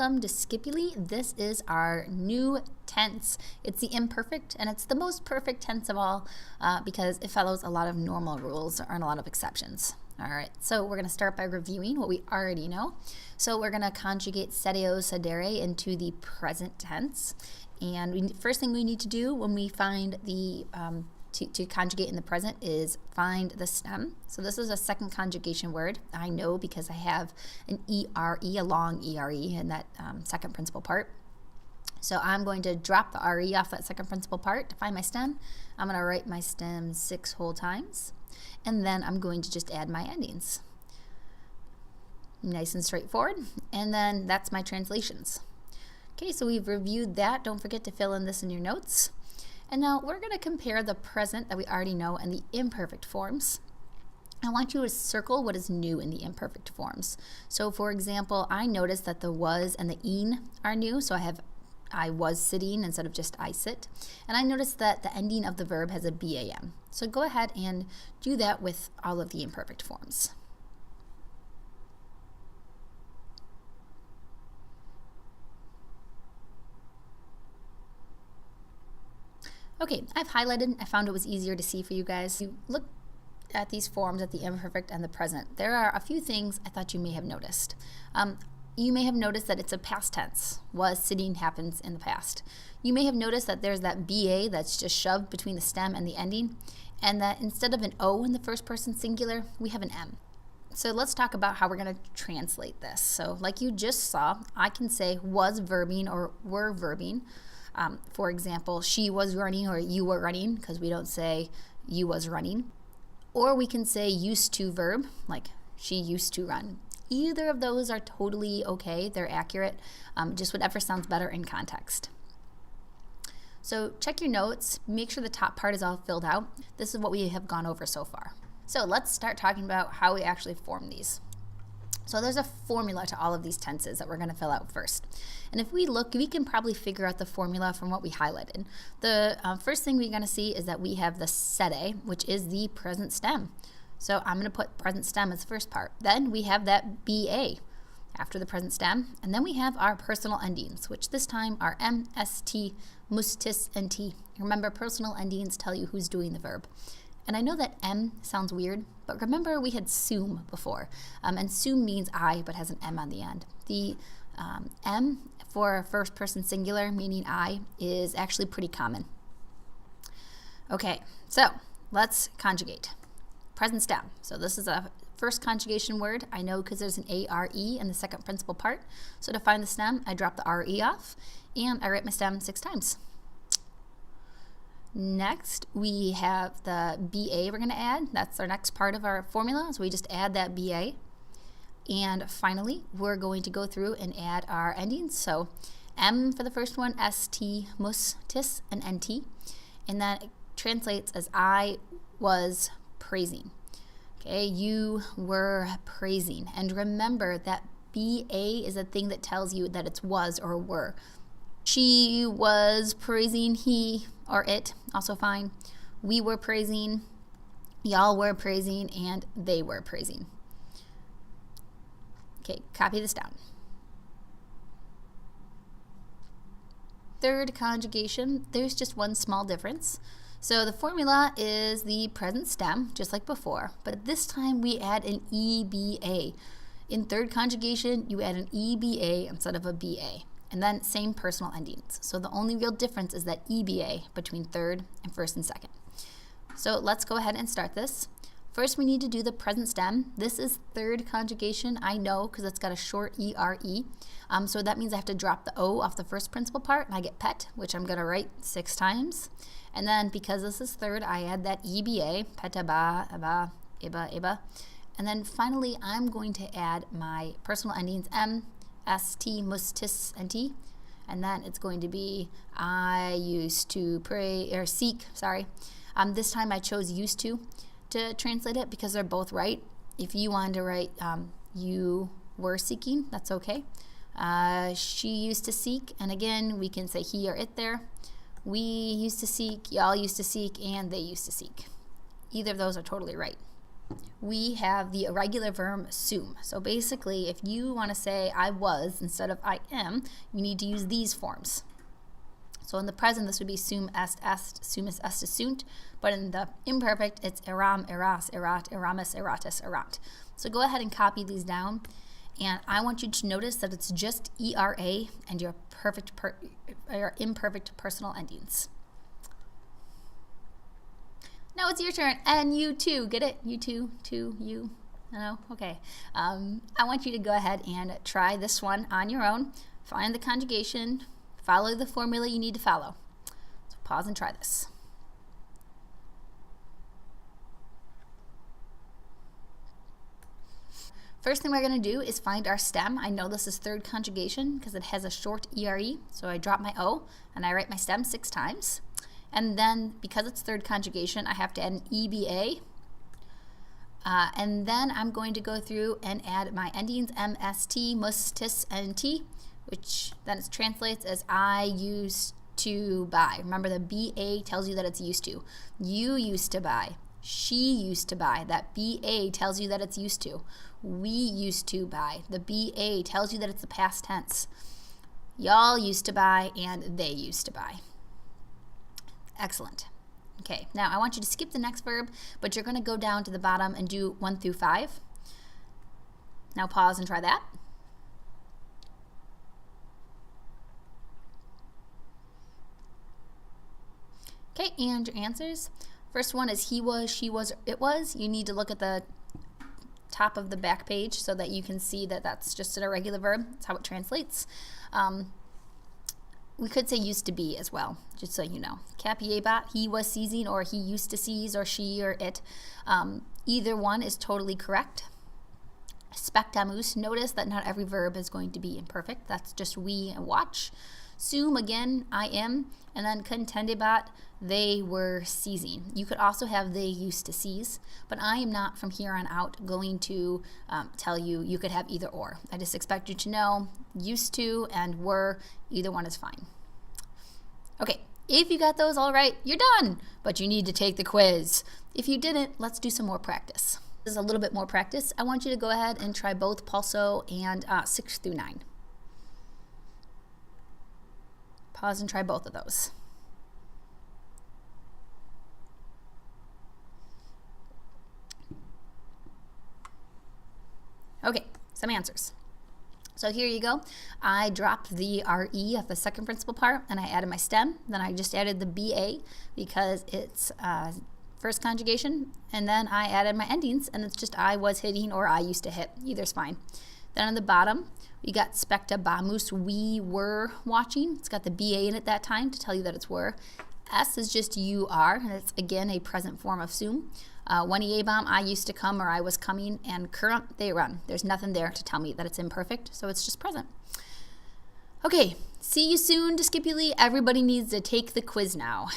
welcome to Skippily. This is our new tense. It's the imperfect, and it's the most perfect tense of all because it follows a lot of normal rules and a lot of exceptions. All right, so we're going to start by reviewing what we already know. So we're going to conjugate sedeo, sedere into the present tense. And first thing we need to do when we find the to conjugate in the present is find the stem. So this is a second conjugation word. I know because I have an ERE, a long ERE in that second principal part. So I'm going to drop the RE off that second principal part to find my stem. I'm going to write my stem 6 whole times. And then I'm going to just add my endings. Nice and straightforward. And then that's my translations. Okay, so we've reviewed that. Don't forget to fill in this in your notes. And now we're going to compare the present that we already know and the imperfect forms. I want you to circle what is new in the imperfect forms. So for example, I noticed that the was and the een are new. So I have I was sitting instead of just I sit. And I noticed that the ending of the verb has a BAM. So go ahead and do that with all of the imperfect forms. Okay, I've highlighted. I found it was easier to see for you guys. You look at these forms at the imperfect and the present. There are a few things I thought you may have noticed. You may have noticed that it's a past tense. Was sitting happens in the past. You may have noticed that there's that BA that's just shoved between the stem and the ending, and that instead of an O in the first person singular, we have an M. So let's talk about how we're going to translate this. So like you just saw, I can say was verbing or were verbing. For example, she was running or you were running, because we don't say you was running. Or we can say used to verb, like she used to run. Either of those are totally okay. They're accurate. Just whatever sounds better in context. So check your notes. Make sure the top part is all filled out. This is what we have gone over so far. So let's start talking about how we actually form these. So there's a formula to all of these tenses that we're going to fill out first. And if we look, we can probably figure out the formula from what we highlighted. The first thing we're going to see is that we have the sede, which is the present stem. So I'm going to put present stem as the first part. Then we have that BA after the present stem. And then we have our personal endings, which this time are M, S, T, mus, tis, and T. Remember, personal endings tell you who's doing the verb. And I know that M sounds weird, but remember we had sum before. And sum means I, but has an M on the end. The M for first person singular, meaning I, is actually pretty common. Okay, so let's conjugate. Present stem. So this is a first conjugation word. I know because there's an ARE in the second principal part. So to find the stem, I drop the RE off, and I write my stem 6 times. Next, we have the BA we're going to add. That's our next part of our formula, so we just add that BA. And finally, we're going to go through and add our endings. So M for the first one, ST, mus, tis, and NT. And that translates as I was praising. Okay, you were praising. And remember that BA is a thing that tells you that it's was or were. She was praising, he or it, also fine. We were praising, y'all were praising, and they were praising. Okay, copy this down. Third conjugation, there's just one small difference. So the formula is the present stem, just like before, but this time we add an EBA. In third conjugation, you add an EBA instead of a BA. And then same personal endings. So the only real difference is that EBA between third and first and second. So let's go ahead and start this. First, we need to do the present stem. This is third conjugation. I know because it's got a short ERE. So that means I have to drop the O off the first principal part, and I get pet, which I'm going to write 6 times. And then because this is third, I add that EBA, peta, ba, aba, iba, iba. And then finally, I'm going to add my personal endings M, S, T, mus, tis, and T. And then it's going to be I used to pray, or seek, sorry. This time I chose used to translate it because they're both right. If you wanted to write you were seeking, that's okay. She used to seek, and again, we can say he or it there. We used to seek, y'all used to seek, and they used to seek. Either of those are totally right. we have the irregular verb sum. So basically, if you want to say I was instead of I am, you need to use these forms. So in the present, this would be sum est, sumus est sunt, but in the imperfect, it's eram, eras, erat, eramus, eratus, erant. So go ahead and copy these down, and I want you to notice that it's just ERA and your imperfect personal endings. Now it's your turn, and you too. Get it? You too, you. No? Okay. I want you to go ahead and try this one on your own. Find the conjugation. Follow the formula you need to follow. So pause and try this. First thing we're going to do is find our stem. I know this is third conjugation because it has a short ERE, so I drop my O and I write my stem 6 times. And then because it's third conjugation, I have to add an EBA. And then I'm going to go through and add my endings MST, mus, tis, and T, which then it translates as I used to buy. Remember, the BA tells you that it's used to. You used to buy. She used to buy. That BA tells you that it's used to. We used to buy. The BA tells you that it's the past tense. Y'all used to buy, and they used to buy. Excellent. Okay, now I want you to skip the next verb, but you're going to go down to the bottom and do 1 through 5. Now pause and try that. Okay, and your answers. First one is he was, she was, it was. You need to look at the top of the back page so that you can see that that's just an irregular verb. That's how it translates. We could say used to be as well, just so you know. Capiebat, he was seizing, or he used to seize, or she or it. Either one is totally correct. Spectamus, notice that not every verb is going to be imperfect. That's just we and watch. Sum, again, I am. And then contendebat, they were seizing. You could also have they used to seize, but I am not from here on out going to tell you you could have either or. I just expect you to know used to and were, either one is fine. Okay, if you got those all right, you're done, but you need to take the quiz. If you didn't, let's do some more practice. This is a little bit more practice. I want you to go ahead and try both pulso and 6 through 9. Pause and try both of those. Okay, some answers. So here you go. I dropped the RE of the second principal part and I added my stem. Then I just added the BA because it's first conjugation. And then I added my endings and it's just I was hitting or I used to hit. Either's fine. Then on the bottom, we got spectabamus, we were watching. It's got the BA in it that time to tell you that it's were. S is just you are, and it's again a present form of sum. When bomb, I used to come or I was coming, and current, they run. There's nothing there to tell me that it's imperfect, so it's just present. Okay, see you soon, Discipuli. Everybody needs to take the quiz now.